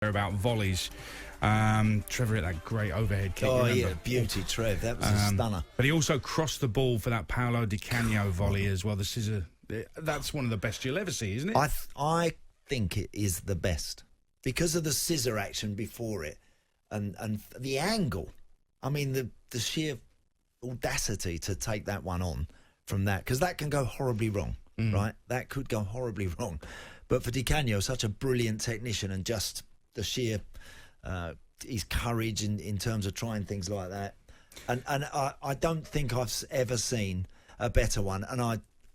about volleys. Trevor hit that great overhead kick. Oh, yeah, beauty, Trev. That was a stunner. But he also crossed the ball for that Paolo Di Canio volley as well. The scissor. That's one of the best you'll ever see, isn't it? I think it is the best because of the scissor action before it and the angle. I mean, the sheer audacity to take that one on from that, because that can go horribly wrong, right? That could go horribly wrong. But for Di Canio, such a brilliant technician, and just the sheer his courage in terms of trying things like that, and I don't think I've ever seen a better one.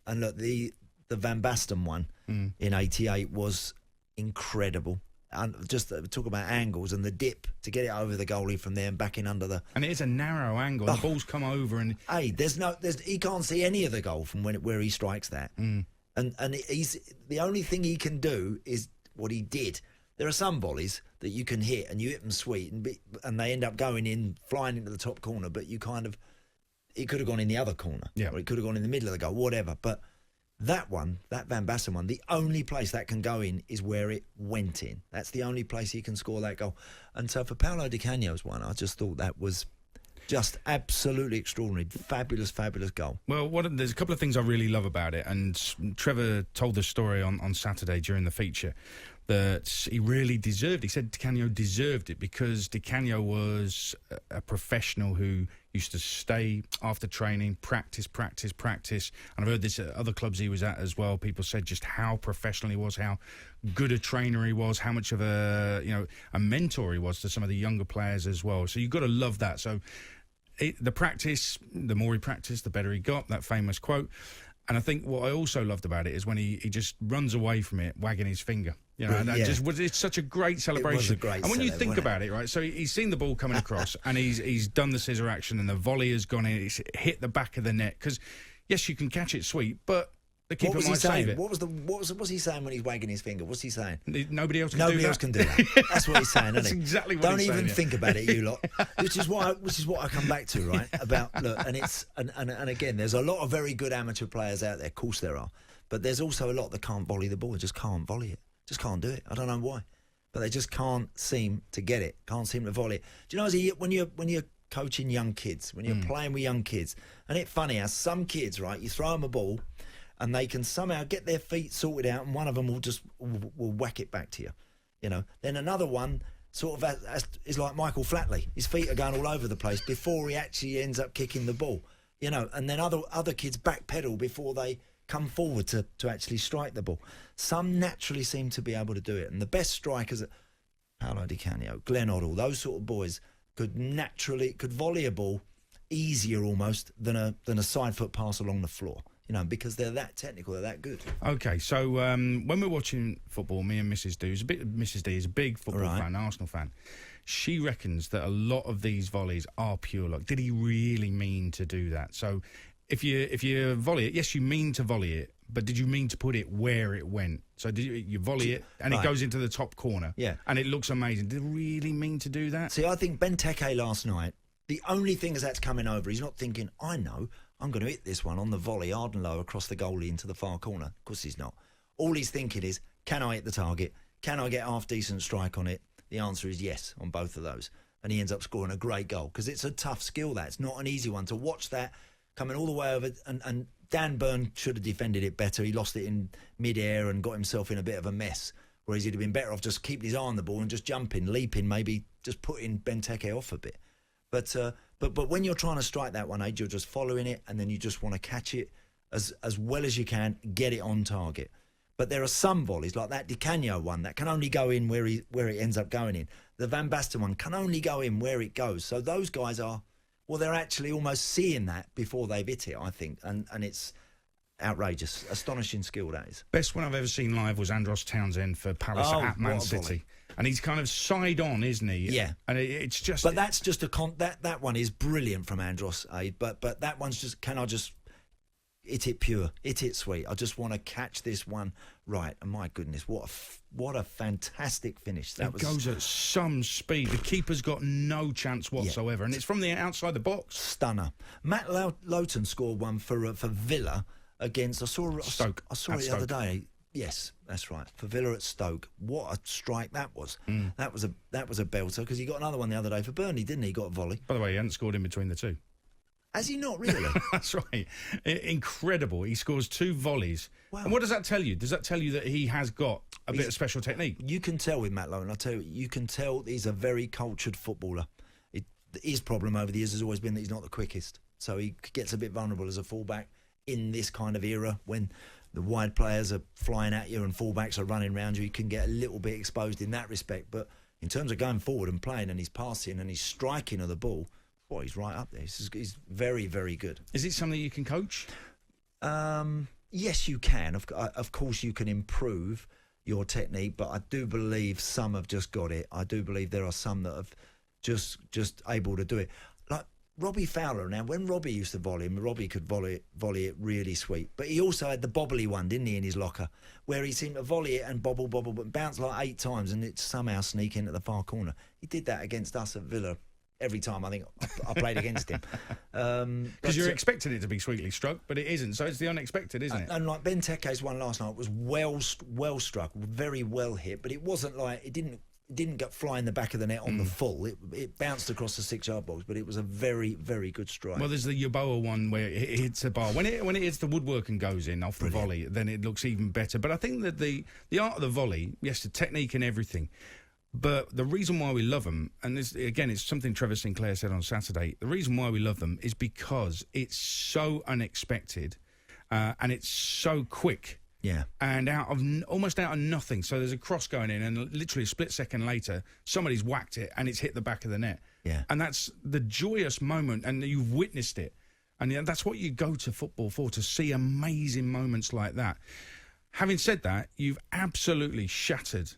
And look, the Van Basten one in '88 was incredible. And just talk about angles and the dip to get it over the goalie from there and back in under the. And it is a narrow angle. The ball's come over and. Hey, he can't see any of the goal from where he strikes that. And he's the only thing he can do is what he did. There are some volleys that you can hit and you hit them sweet and they end up going in, flying into the top corner. But it could have gone in the other corner, or it could have gone in the middle of the goal, whatever. But that one, that Van Basten one, the only place that can go in is where it went in. That's the only place he can score that goal. And so for Paolo Di Canio's one, I just thought that was just absolutely extraordinary. Fabulous, fabulous goal. Well, there's a couple of things I really love about it. And Trevor told the story on Saturday during the feature that he really deserved. He said Di Canio deserved it because Di Canio was a professional who used to stay after training, practice. And I've heard this at other clubs he was at as well. People said just how professional he was, how good a trainer he was, how much of a mentor he was to some of the younger players as well. So you've got to love that. So the practice, the more he practiced, the better he got, that famous quote. And I think what I also loved about it is when he just runs away from it, wagging his finger. It's such a great celebration. It was a great and when you think about it, right? So he's seen the ball coming across, and he's done the scissor action, and the volley has gone in. It's hit the back of the net because yes, you can catch it sweet, but the keeper might save it. What's he saying when he's wagging his finger? What's he saying? Nobody else can do that. That's what he's saying, That's isn't he? Exactly what Don't he's even saying, think about it, you lot. Which is what I come back to, right? About look, and again, there's a lot of very good amateur players out there. Of course there are, but there's also a lot that can't volley the ball. They just can't volley it. Just can't do it. I don't know why, but they just can't seem to get it. Can't seem to volley it. Do you know, when you're coaching young kids, when you're playing with young kids, and it's funny how some kids, right? You throw them a ball, and they can somehow get their feet sorted out, and one of them will whack it back to you. You know. Then another one sort of is like Michael Flatley. His feet are going all over the place before he actually ends up kicking the ball. You know. And then other kids backpedal before they come forward to actually strike the ball. Some naturally seem to be able to do it, and the best strikers, Paolo Di Canio, Glenn Hoddle, those sort of boys could volley a ball easier almost than a side foot pass along the floor. You know, because they're that technical, they're that good. Okay, so when we're watching football, me and Mrs. D, Mrs. D is a big football fan, Arsenal fan. She reckons that a lot of these volleys are pure luck. Did he really mean to do that? So if you volley it, yes, you mean to volley it, but did you mean to put it where it went? So did you volley it and it goes into the top corner? Yeah. And it looks amazing. Did he really mean to do that? See, I think Benteke last night, the only thing that's coming over, he's not thinking, I know, I'm going to hit this one on the volley, hard and low, across the goalie into the far corner. Of course he's not. All he's thinking is, can I hit the target? Can I get a half-decent strike on it? The answer is yes on both of those. And he ends up scoring a great goal because it's a tough skill, that. It's not an easy one. To watch that coming all the way over, and Dan Byrne should have defended it better. He lost it in mid-air and got himself in a bit of a mess, whereas he'd have been better off just keeping his eye on the ball and just jumping, leaping, maybe just putting Benteke off a bit. But when you're trying to strike that one, you're just following it, and then you just want to catch it as well as you can, get it on target. But there are some volleys, like that Di Canio one, that can only go in where it ends up going in. The Van Basten one can only go in where it goes. So those guys they're actually almost seeing that before they've hit it, I think. And it's outrageous, astonishing skill, that is. Best one I've ever seen live was Adrian Townsend for Palace at Man City. And he's kind of side on, isn't he? Yeah. And it's just... But that's just that one is brilliant from Andros, But that one's just... Can I just hit it pure? Hit it sweet. I just want to catch this one right. And my goodness, what a fantastic finish. It goes at some speed. The keeper's got no chance whatsoever. And it's from the outside the box. Stunner. Matt Lowton scored one for Villa against... Stoke. I saw it the other day. Yes, that's right. For Villa at Stoke, what a strike that was. That was a belter, because he got another one the other day for Burnley, didn't he? He got a volley. By the way, he hadn't scored in between the two. Has he not really? That's right. Incredible. He scores 2 volleys. Wow. And what does that tell you? Does that tell you that he has got a bit of special technique? You can tell with Matt Lowton. I tell you, you can tell he's a very cultured footballer. His problem over the years has always been that he's not the quickest. So he gets a bit vulnerable as a fullback in this kind of era when the wide players are flying at you and fullbacks are running around you. You can get a little bit exposed in that respect. But in terms of going forward and playing, and his passing and his striking of the ball, boy, he's right up there. He's very, very good. Is it something you can coach? Yes, you can. Of course, you can improve your technique, but I do believe some have just got it. I do believe there are some that have just able to do it. Like Robbie Fowler. Now, when Robbie used to volley him, Robbie could volley it really sweet. But he also had the bobbly one, didn't he, in his locker, where he seemed to volley it and bobble, but bounce like 8 times and it somehow sneak into the far corner. He did that against us at Villa. Every time I think I played against him. Because you're expecting it to be sweetly struck, but it isn't. So it's the unexpected, isn't it? And like Benteke's one last night was well struck, very well hit, but it wasn't like it didn't get fly in the back of the net on the full. It bounced across the 6-yard box, but it was a very, very good strike. Well, there's the Yeboah one where it hits a bar. When it hits the woodwork and goes in off the volley, then it looks even better. But I think that the art of the volley, yes, the technique and everything. But the reason why we love them, and this, again, it's something Trevor Sinclair said on Saturday, the reason why we love them is because it's so unexpected and it's so quick. Yeah. And almost out of nothing. So there's a cross going in and literally a split second later, somebody's whacked it and it's hit the back of the net. Yeah. And that's the joyous moment, and you've witnessed it. And that's what you go to football for, to see amazing moments like that. Having said that, you've absolutely shattered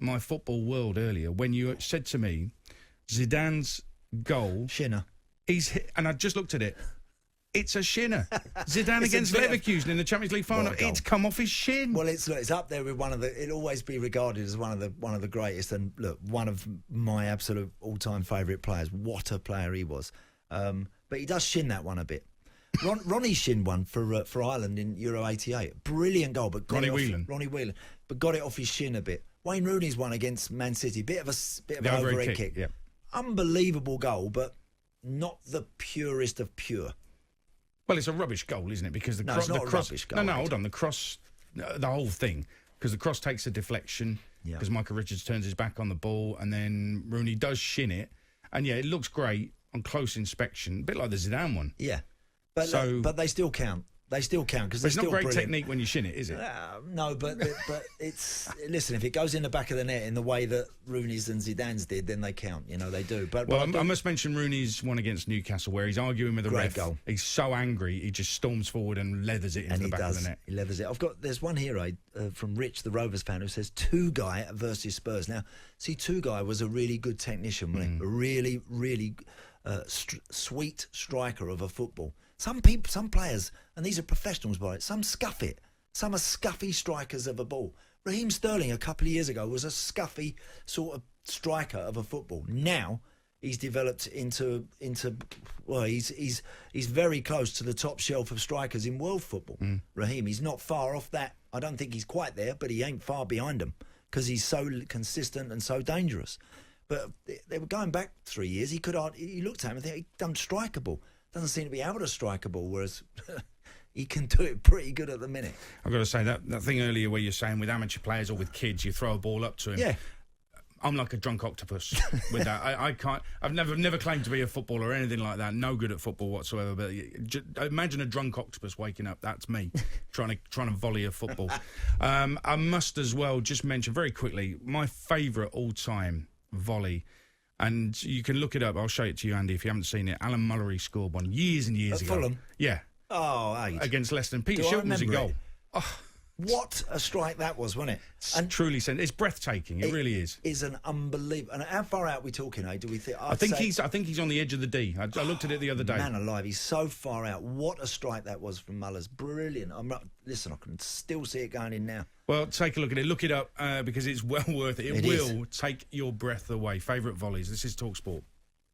my football world earlier when you said to me, Zidane's goal... Shinner. He's hit, and I just looked at it. It's a shinner. Zidane against Leverkusen in the Champions League final. It's come off his shin. Well, it's up there with one of the... It'll always be regarded as one of the greatest. And look, one of my absolute all-time favourite players. What a player he was. But he does shin that one a bit. Ronnie shinned one for Ireland in Euro '88. Brilliant goal, but got Ronnie Whelan, but got it off his shin a bit. Wayne Rooney's one against Man City, bit of an overhead kick. Yeah. Unbelievable goal, but not the purest of pure. Well, it's a rubbish goal, isn't it? Because it's not a rubbish goal. No, hold on. The cross, the whole thing, because the cross takes a deflection, because Michael Richards turns his back on the ball, and then Rooney does shin it, and it looks great on close inspection, a bit like the Zidane one. Yeah, but they still count. They still count because it's not great technique when you shin it, is it? No, but it's listen. If it goes in the back of the net in the way that Rooney's and Zidane's did, then they count. They do. But I must mention Rooney's one against Newcastle where he's arguing with the ref. Goal. He's so angry, he just storms forward and leathers it into the back of the net. He leathers it. There's one here from Rich, the Rovers fan, who says Tugai versus Spurs. Now, see, Tugai was a really good technician, wasn't he? A really, really sweet striker of a football. Some players, and these are professionals by it, some scuff it. Some are scuffy strikers of a ball. Raheem Sterling a couple of years ago was a scuffy sort of striker of a football. Now he's developed into he's very close to the top shelf of strikers in world football. Raheem, he's not far off that. I don't think he's quite there, but he ain't far behind him because he's so consistent and so dangerous. But they were going back 3 years. He looked at him and thought, he done strikeable. Doesn't seem to be able to strike a ball, whereas he can do it pretty good at the minute. I've got to say, that thing earlier where you're saying with amateur players or with kids, you throw a ball up to him. Yeah. I'm like a drunk octopus with that. I can't. I've never claimed to be a footballer or anything like that. No good at football whatsoever. But imagine a drunk octopus waking up. That's me trying to volley a football. I must as well just mention very quickly my favourite all-time volley. And you can look it up. I'll show it to you, Andy, if you haven't seen it. Alan Mullery scored one years and years ago. Fulham? Yeah. Oh, against Leicester. And Peter Shilton was in goal. Oh. What a strike that was, wasn't it? And truly, it's breathtaking. It really is. It's an unbelievable. And how far out are we talking? Do we think? I think he's on the edge of the D. I looked at it the other day. Man alive, he's so far out. What a strike that was from Mullers. Brilliant. Listen, I can still see it going in now. Well, take a look at it. Look it up because it's well worth it. It will take your breath away. Favourite volleys. This is talkSPORT.